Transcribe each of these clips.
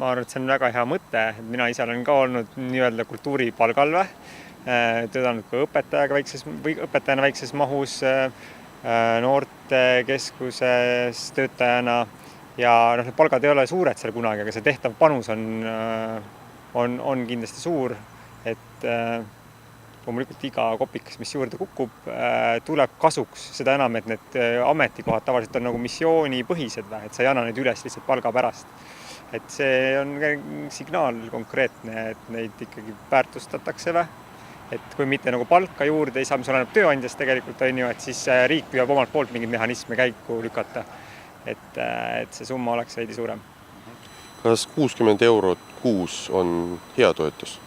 Ma arvan, et see on väga hea mõte. Mina ise olen ka olnud nii-öelda kultuuripalgal, töötanud ka õpetajana väikses mahus, noortekeskuses töötajana ja need palgad ei ole suured seal kunagi, aga see tehtav panus on kindlasti suur, et loomulikult iga kopikas, mis juurde kukub, tuleb kasuks, seda enam, et need ametikohad tavaliselt on nagu missioonipõhised, et sa ei anna neid üles lihtsalt palga pärast. Et see on signaal konkreetne, et neid ikkagi väärtustatakse, et kui mitte nagu palka juurde ei saa, mis oleneb tööandjast tegelikult, et siis riik püüab omalt poolt mingid mehhanisme käiku lükata, et see summa oleks veidi suurem. Kas 60 eurot kuus on hea toetus?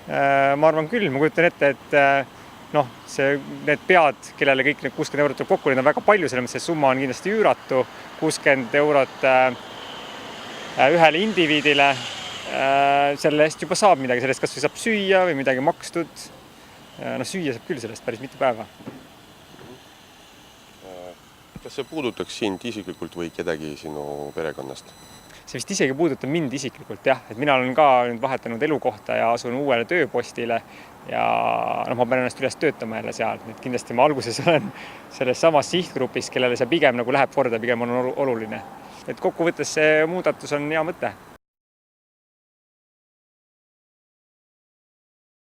Ma arvan küll, ma kujutan ette, et need pead, kellele kõik need 60 eurot tuleb kokku, need on väga palju, selles mõttes see summa on kindlasti üüratu, 60 eurot ühele indiviidile, selle eest juba saab midagi, sellest kas või saab süüa või midagi makstud. Süüa saab küll sellest päris mitu päeva. Kas see puudutaks sind isiklikult või kedagi sinu perekonnast? See vist isegi puudutab mind isiklikult, jah. Et mina olen ka nüüd vahetanud elukohta ja asun uuele tööpostile ja ma pean ennast üles töötama jälle seal. Et kindlasti ma alguses olen selles samas sihtgrupis, kellele see pigem nagu läheb korda, pigem on oluline. Et kokkuvõttes see muudatus on hea mõte.